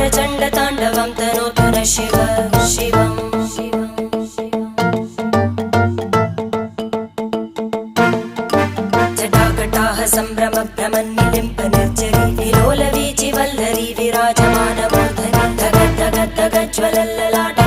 प्रचण्डताण्डवं तनोतु न शिव शिवम् जटाकटाः सम्भ्रमभ्रमन्निलिम्प निर्जरी विलोलवीचि वल्लरी विराजमानमूर्धनि धगद्धगद्धगज्ज्वलल्ललाट